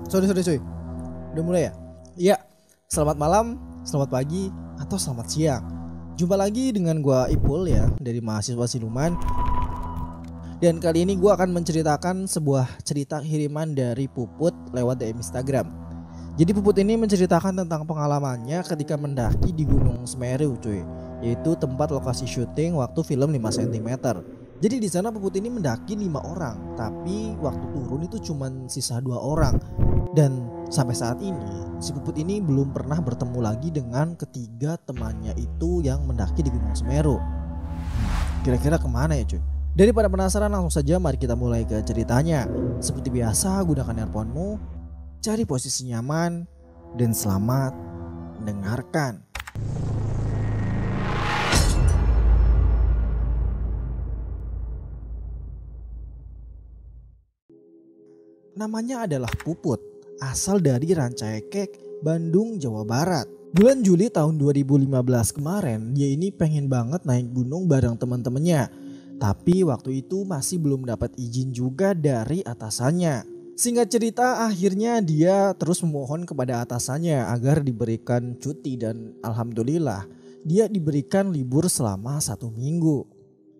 Sorry. Udah mulai ya? Iya. Selamat malam, selamat pagi, atau selamat siang. Jumpa lagi dengan gua Ipul ya, dari mahasiswa Siluman. Dan kali ini gua akan menceritakan sebuah cerita kiriman dari Puput lewat DM Instagram. Jadi Puput ini menceritakan tentang pengalamannya ketika mendaki di Gunung Semeru cuy, yaitu tempat lokasi syuting waktu film 5 cm. Jadi di sana Puput ini mendaki 5 orang, tapi waktu turun itu cuman sisa 2 orang. Dan sampai saat ini si Puput ini belum pernah bertemu lagi dengan ketiga temannya itu yang mendaki di Gunung Semeru. Kira-kira kemana ya cuy? Daripada penasaran, langsung saja mari kita mulai ke ceritanya. Seperti biasa, gunakan earphone-mu, cari posisi nyaman, dan selamat mendengarkan. Namanya adalah Puput, asal dari Rancaekek, Bandung, Jawa Barat. Bulan Juli tahun 2015 kemarin, dia ini pengen banget naik gunung bareng teman-temannya. Tapi waktu itu masih belum dapat izin juga dari atasannya. Singkat cerita, akhirnya dia terus memohon kepada atasannya agar diberikan cuti, dan alhamdulillah dia diberikan libur selama 1 minggu.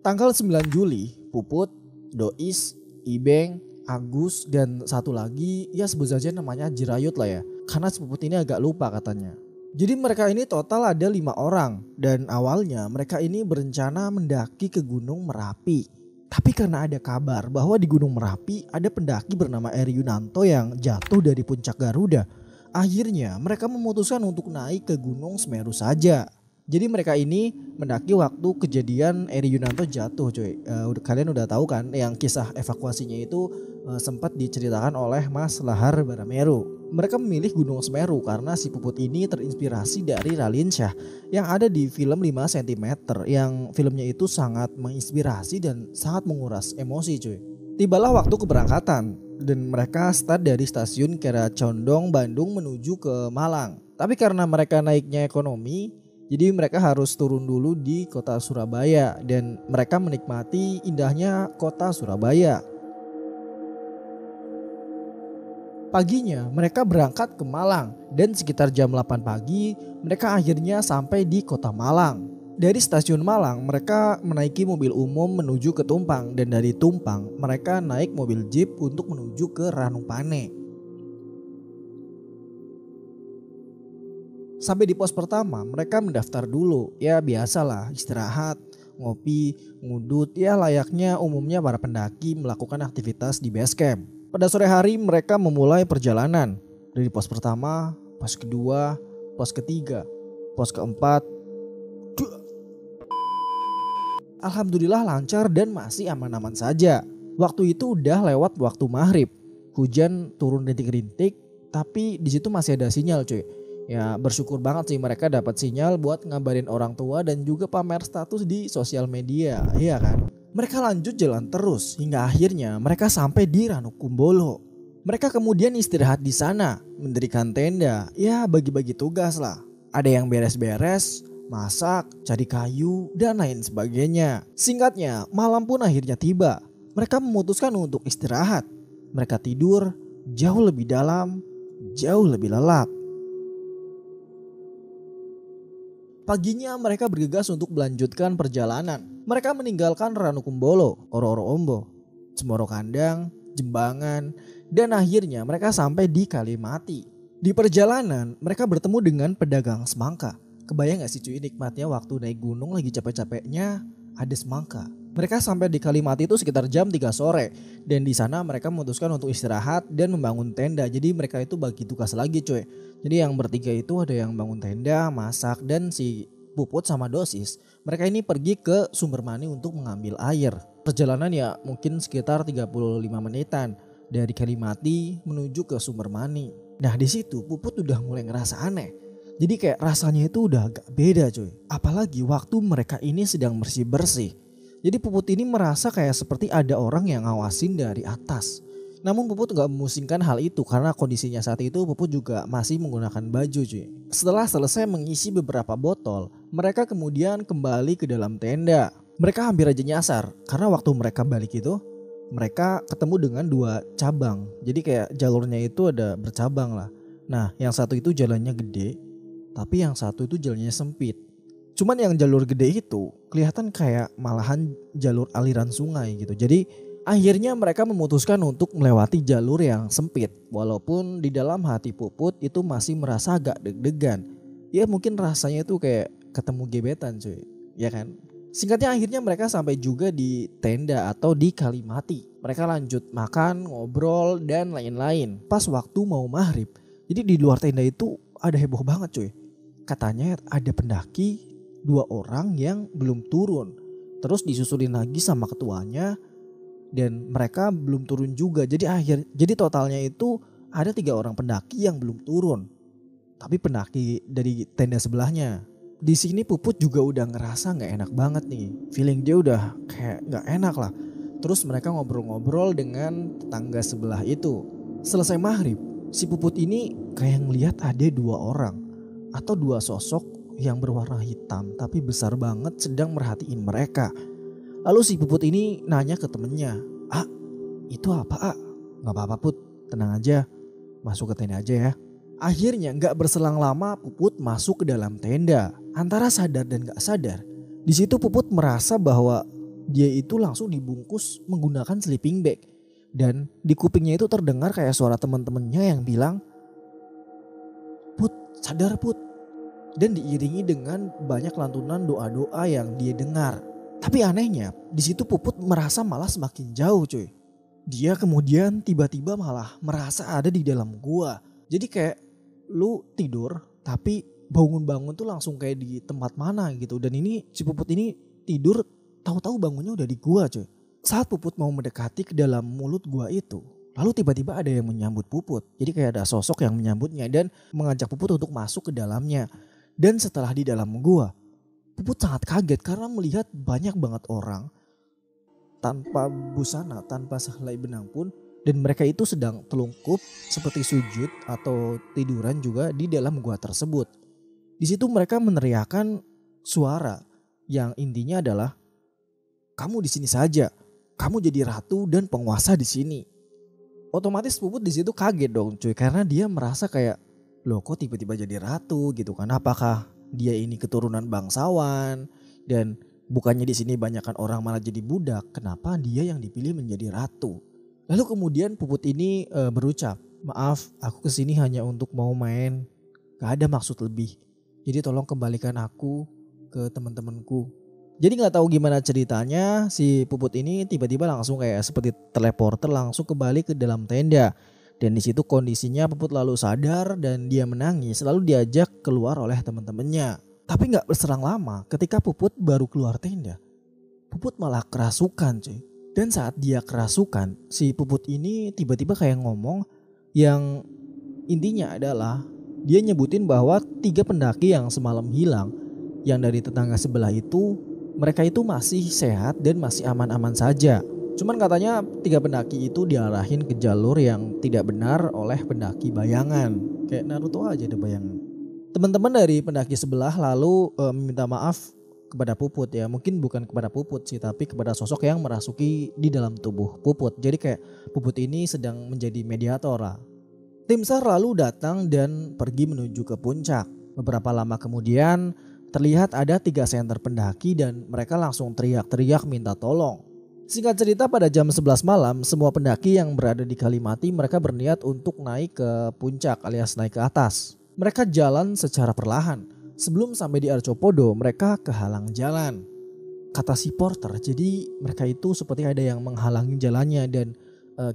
Tanggal 9 Juli, Puput, Dois, Ibeng, Agus, dan satu lagi ya sebut saja namanya Jirayut lah ya, karena si Puput ini agak lupa katanya. Jadi mereka ini total ada 5 orang, dan awalnya mereka ini berencana mendaki ke Gunung Merapi. Tapi karena ada kabar bahwa di Gunung Merapi ada pendaki bernama Eri Yunanto yang jatuh dari puncak Garuda, akhirnya mereka memutuskan untuk naik ke Gunung Semeru saja. Jadi mereka ini mendaki waktu kejadian Eri Yunanto jatuh cuy. Kalian udah tahu kan yang kisah evakuasinya itu sempat diceritakan oleh Mas Lahar Barameru. Mereka memilih Gunung Semeru karena si Puput ini terinspirasi dari Raline Shah yang ada di film 5 cm, yang filmnya itu sangat menginspirasi dan sangat menguras emosi cuy. Tibalah waktu keberangkatan dan mereka start dari stasiun Kiara Condong Bandung menuju ke Malang. Tapi karena mereka naiknya ekonomi, jadi mereka harus turun dulu di kota Surabaya dan mereka menikmati indahnya kota Surabaya. Paginya mereka berangkat ke Malang dan sekitar jam 8 pagi mereka akhirnya sampai di kota Malang. Dari stasiun Malang mereka menaiki mobil umum menuju ke Tumpang, dan dari Tumpang mereka naik mobil jeep untuk menuju ke Ranupane. Sampai di pos pertama mereka mendaftar dulu, ya biasalah istirahat, ngopi, ngudut, ya layaknya umumnya para pendaki melakukan aktivitas di base camp. Pada sore hari mereka memulai perjalanan dari pos pertama, pos kedua, pos ketiga, pos keempat. Alhamdulillah lancar dan masih aman-aman saja. Waktu itu udah lewat waktu maghrib, hujan turun rintik-rintik, tapi di situ masih ada sinyal cuy. Ya bersyukur banget sih mereka dapat sinyal buat ngabarin orang tua dan juga pamer status di sosial media, iya kan? Mereka lanjut jalan terus hingga akhirnya mereka sampai di Ranukumbolo. Mereka kemudian istirahat di sana, mendirikan tenda, ya bagi-bagi tugas lah. Ada yang beres-beres, masak, cari kayu, dan lain sebagainya. Singkatnya, malam pun akhirnya tiba. Mereka memutuskan untuk istirahat. Mereka tidur jauh lebih dalam, jauh lebih lelap. Paginya mereka bergegas untuk melanjutkan perjalanan. Mereka meninggalkan Ranukumbolo, Oro-Oro-Ombo, Cemoro Kandang, Jembangan, dan akhirnya mereka sampai di Kalimati. Di perjalanan mereka bertemu dengan pedagang semangka. Kebayang gak sih cuy nikmatnya waktu naik gunung lagi capek-capeknya ada semangka. Mereka sampai di Kalimati itu sekitar jam 3 sore, dan di sana mereka memutuskan untuk istirahat dan membangun tenda. Jadi mereka itu bagi tugas lagi cuy. Jadi yang bertiga itu ada yang bangun tenda, masak, dan si Puput sama Dosis mereka ini pergi ke Sumber Mani untuk mengambil air. Perjalanan ya mungkin sekitar 35 menitan dari Kalimati menuju ke Sumber Mani. Nah di situ Puput udah mulai ngerasa aneh. Jadi kayak rasanya itu udah agak beda cuy. Apalagi waktu mereka ini sedang bersih-bersih. Jadi Puput ini merasa kayak seperti ada orang yang ngawasin dari atas. Namun Puput gak memusingkan hal itu karena kondisinya saat itu Puput juga masih menggunakan baju cuy. Setelah selesai mengisi beberapa botol, mereka kemudian kembali ke dalam tenda. Mereka hampir aja nyasar karena waktu mereka balik itu mereka ketemu dengan dua cabang. Jadi kayak jalurnya itu ada bercabang lah. Nah yang satu itu jalannya gede, tapi yang satu itu jalannya sempit. Cuman yang jalur gede itu kelihatan kayak malahan jalur aliran sungai gitu. Jadi akhirnya mereka memutuskan untuk melewati jalur yang sempit. Walaupun di dalam hati Puput itu masih merasa agak deg-degan. Ya mungkin rasanya itu kayak ketemu gebetan cuy, ya kan. Singkatnya akhirnya mereka sampai juga di tenda atau di Kalimati. Mereka lanjut makan, ngobrol dan lain-lain. Pas waktu mau maghrib, jadi di luar tenda itu ada heboh banget cuy. Katanya ada pendaki 2 orang yang belum turun. Terus disusulin lagi sama ketuanya dan mereka belum turun juga. Jadi totalnya itu ada 3 orang pendaki yang belum turun. Tapi pendaki dari tenda sebelahnya. Di sini Puput juga udah ngerasa nggak enak banget nih. Feeling dia udah kayak nggak enak lah. Terus mereka ngobrol-ngobrol dengan tetangga sebelah itu. Selesai maghrib, si Puput ini kayak ngelihat ada 2 orang atau 2 sosok yang berwarna hitam tapi besar banget sedang merhatiin mereka. Lalu si Puput ini nanya ke temennya, "Ah, itu apa, Ah?" "Nggak apa-apa Put, tenang aja. Masuk ke tenda aja ya." Akhirnya gak berselang lama Puput masuk ke dalam tenda. Antara sadar dan gak sadar, di situ Puput merasa bahwa dia itu langsung dibungkus menggunakan sleeping bag. Dan di kupingnya itu terdengar kayak suara teman-temannya yang bilang, "Put, sadar Put." Dan diiringi dengan banyak lantunan doa-doa yang dia dengar. Tapi anehnya di situ Puput merasa malah semakin jauh cuy. Dia kemudian tiba-tiba malah merasa ada di dalam gua. Jadi kayak lu tidur tapi bangun-bangun tuh langsung kayak di tempat mana gitu. Dan ini si Puput ini tidur tahu-tahu bangunnya udah di gua cuy. Saat Puput mau mendekati ke dalam mulut gua itu, lalu tiba-tiba ada yang menyambut Puput. Jadi kayak ada sosok yang menyambutnya dan mengajak Puput untuk masuk ke dalamnya. Dan setelah di dalam gua, Puput sangat kaget karena melihat banyak banget orang tanpa busana, tanpa sehelai benang pun. Dan mereka itu sedang telungkup seperti sujud atau tiduran juga di dalam gua tersebut. Di situ mereka meneriakkan suara yang intinya adalah, "Kamu di sini saja, kamu jadi ratu dan penguasa di sini." Otomatis Puput di situ kaget dong cuy, karena dia merasa kayak, loh kok tiba-tiba jadi ratu gitu kan? Apakah dia ini keturunan bangsawan dan bukannya di sini banyakkan orang malah jadi budak? Kenapa dia yang dipilih menjadi ratu? Lalu kemudian Puput ini berucap, "Maaf, aku kesini hanya untuk mau main. Gak ada maksud lebih. Jadi tolong kembalikan aku ke teman-temanku." Jadi gak tahu gimana ceritanya, si Puput ini tiba-tiba langsung kayak seperti teleporter langsung kembali ke dalam tenda. Dan di situ kondisinya Puput lalu sadar dan dia menangis lalu diajak keluar oleh teman-temannya. Tapi gak berserang lama ketika Puput baru keluar tenda, Puput malah kerasukan cuy. Dan saat dia kerasukan, si Puput ini tiba-tiba kayak ngomong yang intinya adalah dia nyebutin bahwa 3 pendaki yang semalam hilang yang dari tetangga sebelah itu, mereka itu masih sehat dan masih aman-aman saja. Cuman katanya 3 pendaki itu diarahin ke jalur yang tidak benar oleh pendaki bayangan. Kayak Naruto aja ada bayangan. Teman-teman dari pendaki sebelah lalu meminta maaf kepada Puput ya, mungkin bukan kepada Puput sih tapi kepada sosok yang merasuki di dalam tubuh Puput. Jadi kayak Puput ini sedang menjadi mediator lah. Tim SAR lalu datang dan pergi menuju ke puncak. Beberapa lama kemudian terlihat ada 3 senter pendaki dan mereka langsung teriak-teriak minta tolong. Singkat cerita pada jam 11 malam semua pendaki yang berada di Kalimati mereka berniat untuk naik ke puncak alias naik ke atas. Mereka jalan secara perlahan. Sebelum sampai di Arcopodo mereka kehalang jalan. Kata si porter, jadi mereka itu seperti ada yang menghalangi jalannya dan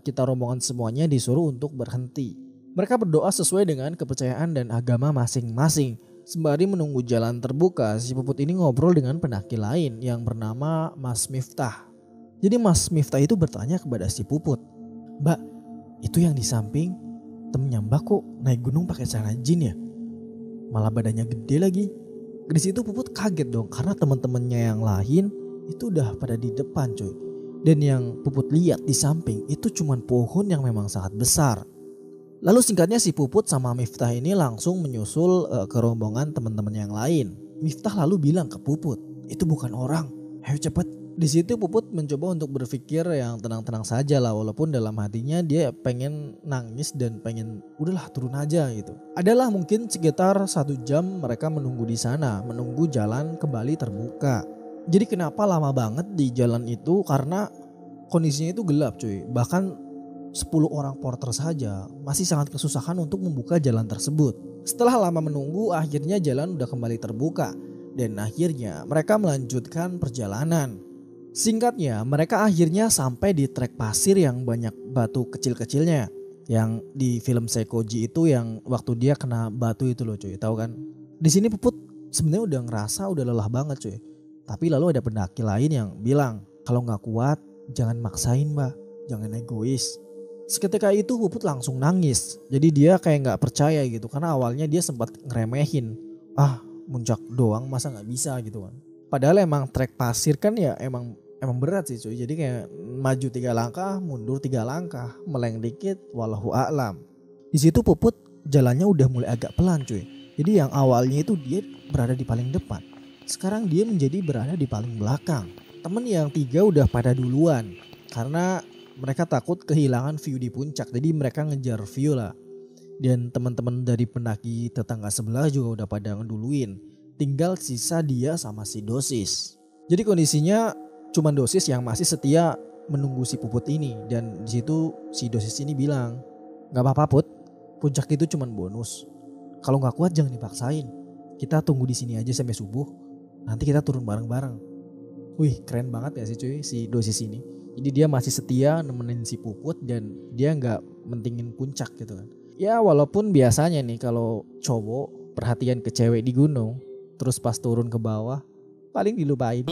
kita rombongan semuanya disuruh untuk berhenti. Mereka berdoa sesuai dengan kepercayaan dan agama masing-masing. Sembari menunggu jalan terbuka, si Puput ini ngobrol dengan pendaki lain yang bernama Mas Miftah. Jadi Mas Miftah itu bertanya kepada si Puput, "Mbak, itu yang di samping temennya Mbak kok naik gunung pakai celana jin ya? Malah badannya gede lagi." Di situ Puput kaget dong karena teman-temannya yang lain itu udah pada di depan coy. Dan yang Puput lihat di samping itu cuman pohon yang memang sangat besar. Lalu singkatnya si Puput sama Miftah ini langsung menyusul ke rombongan teman-teman yang lain. Miftah lalu bilang ke Puput, "Itu bukan orang, ayo cepet Di situ Puput mencoba untuk berpikir yang tenang-tenang saja lah, walaupun dalam hatinya dia pengen nangis dan pengen udahlah turun aja gitu. Adalah mungkin sekitar 1 jam mereka menunggu di sana, menunggu jalan kembali terbuka. Jadi kenapa lama banget di jalan itu? Karena kondisinya itu gelap cuy. Bahkan 10 orang porter saja masih sangat kesusahan untuk membuka jalan tersebut. Setelah lama menunggu, akhirnya jalan udah kembali terbuka dan akhirnya mereka melanjutkan perjalanan. Singkatnya, mereka akhirnya sampai di trek pasir yang banyak batu kecil-kecilnya. Yang di film Seikoji itu yang waktu dia kena batu itu loh cuy, tahu kan? Di sini Puput sebenarnya udah ngerasa udah lelah banget cuy. Tapi lalu ada pendaki lain yang bilang, kalau nggak kuat jangan maksain mbak, jangan egois. Seketika itu Puput langsung nangis. Jadi dia kayak nggak percaya gitu, karena awalnya dia sempat ngeremehin. Muncak doang masa nggak bisa gitu kan. Padahal emang trek pasir kan ya emang berat sih cuy. Jadi kayak maju 3 langkah, mundur 3 langkah, meleng dikit, walahu a'lam. Di situ Puput jalannya udah mulai agak pelan cuy. Jadi yang awalnya itu dia berada di paling depan, sekarang dia menjadi berada di paling belakang. Temen yang 3 udah pada duluan karena mereka takut kehilangan view di puncak. Jadi mereka ngejar view lah. Dan teman-teman dari pendaki tetangga sebelah juga udah pada ngeduluin. Tinggal sisa dia sama si Dosis. Jadi kondisinya cuma Dosis yang masih setia menunggu si Puput ini. Dan di situ si Dosis ini bilang, "Gak apa-apa Put, puncak itu cuma bonus. Kalau gak kuat jangan dipaksain. Kita tunggu di sini aja sampai subuh. Nanti kita turun bareng-bareng." Wih, keren banget ya sih cuy si Dosis ini. Jadi dia masih setia nemenin si Puput dan dia gak mentingin puncak gitu kan. Ya walaupun biasanya nih kalau cowok perhatian ke cewek di gunung, terus pas turun ke bawah paling dilupain.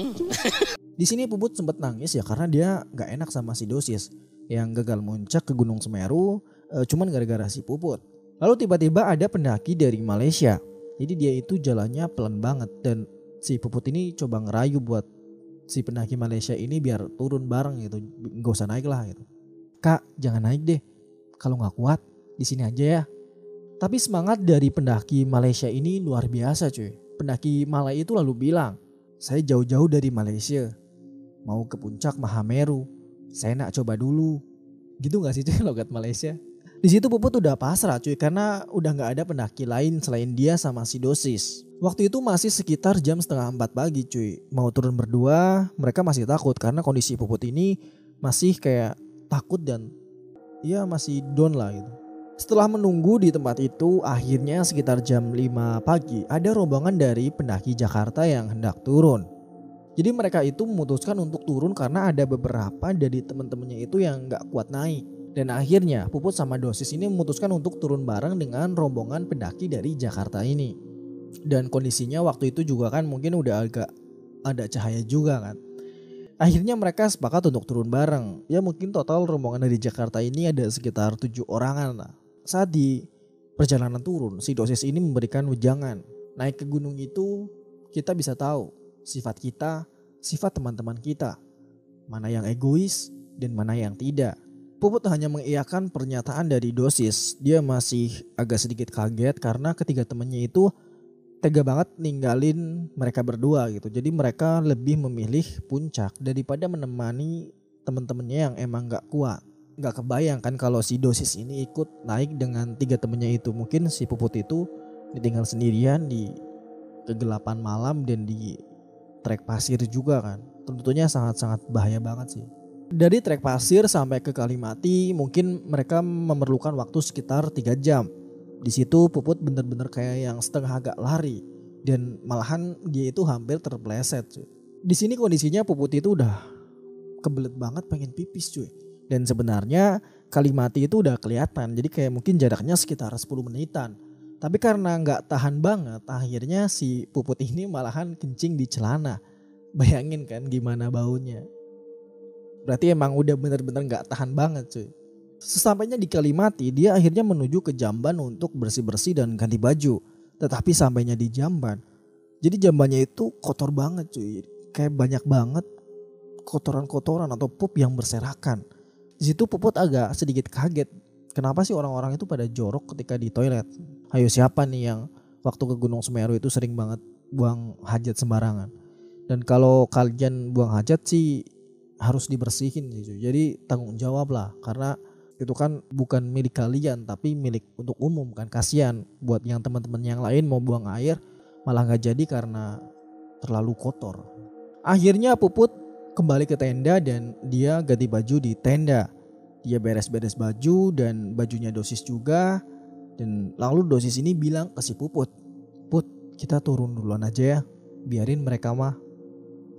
Di sini Puput sempat nangis ya karena dia gak enak sama si Dosis yang gagal muncak ke Gunung Semeru cuman gara-gara si Puput. Lalu tiba-tiba ada pendaki dari Malaysia. Jadi dia itu jalannya pelan banget dan si Puput ini coba ngerayu buat si pendaki Malaysia ini biar turun bareng gitu, gak usah naik lah gitu. "Kak, jangan naik deh. Kalau gak kuat di sini aja ya." Tapi semangat dari pendaki Malaysia ini luar biasa cuy. Pendaki Malay itu lalu bilang, "Saya jauh-jauh dari Malaysia, mau ke puncak Mahameru. Saya nak coba dulu." Gitu gak sih cuy logat Malaysia? Di situ Puput udah pasrah cuy karena udah gak ada pendaki lain selain dia sama si Dosis. Waktu itu masih sekitar jam setengah 4 pagi cuy. Mau turun berdua, mereka masih takut karena kondisi Puput ini masih kayak takut dan ya masih down lah gitu. Setelah menunggu di tempat itu, akhirnya sekitar jam 5 pagi ada rombongan dari pendaki Jakarta yang hendak turun. Jadi mereka itu memutuskan untuk turun karena ada beberapa dari teman-temannya itu yang gak kuat naik. Dan akhirnya Puput sama Dosis ini memutuskan untuk turun bareng dengan rombongan pendaki dari Jakarta ini. Dan kondisinya waktu itu juga kan mungkin udah agak ada cahaya juga kan. Akhirnya mereka sepakat untuk turun bareng. Ya mungkin total rombongan dari Jakarta ini ada sekitar 7 orangan lah. Saat di perjalanan turun, si Dosis ini memberikan wejangan. Naik ke gunung itu kita bisa tahu sifat kita, sifat teman-teman kita. Mana yang egois dan mana yang tidak. Puput hanya mengiyakan pernyataan dari Dosis. Dia masih agak sedikit kaget karena ketiga temannya itu tega banget ninggalin mereka berdua gitu. Jadi mereka lebih memilih puncak daripada menemani teman-temannya yang emang gak kuat. Gak kebayang kan kalau si Dosis ini ikut naik dengan 3 temannya itu. Mungkin si Puput itu ditinggal sendirian di kegelapan malam dan di trek pasir juga kan. Tentunya sangat-sangat bahaya banget sih. Dari trek pasir sampai ke Kalimati mungkin mereka memerlukan waktu sekitar 3 jam. Di situ Puput bener-bener kayak yang setengah agak lari dan malahan dia itu hampir terpleset cuy. Di sini kondisinya Puput itu udah kebelet banget pengen pipis cuy. Dan sebenarnya Kalimati itu udah kelihatan, jadi kayak mungkin jaraknya sekitar 10 menitan. Tapi karena nggak tahan banget, akhirnya si Puput ini malahan kencing di celana. Bayangin kan gimana baunya. Berarti emang udah bener-bener nggak tahan banget cuy. Sesampainya di Kalimati, dia akhirnya menuju ke Jamban untuk bersih-bersih dan ganti baju. Tetapi sampainya di Jamban, jadi jambannya itu kotor banget cuy. Kayak banyak banget kotoran-kotoran atau pup yang berserakan. Di situ Puput agak sedikit kaget. Kenapa sih orang-orang itu pada jorok ketika di toilet? Ayo siapa nih yang waktu ke Gunung Semeru itu sering banget buang hajat sembarangan? Dan Dan kalau kalian buang hajat sih harus dibersihin gitu. Jadi tanggung jawab lah, karena itu kan bukan milik kalian tapi milik untuk umum kan. Kasihan buat yang teman-teman yang lain mau buang air malah nggak jadi karena terlalu kotor. Akhirnya Puput kembali ke tenda dan dia ganti baju di tenda. Dia beres-beres baju dan bajunya Dosis juga. Dan lalu Dosis ini bilang ke si Puput, "Put, kita turun duluan aja ya, biarin mereka mah."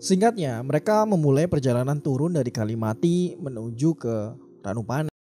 Singkatnya, mereka memulai perjalanan turun dari Kalimati menuju ke Ranupane.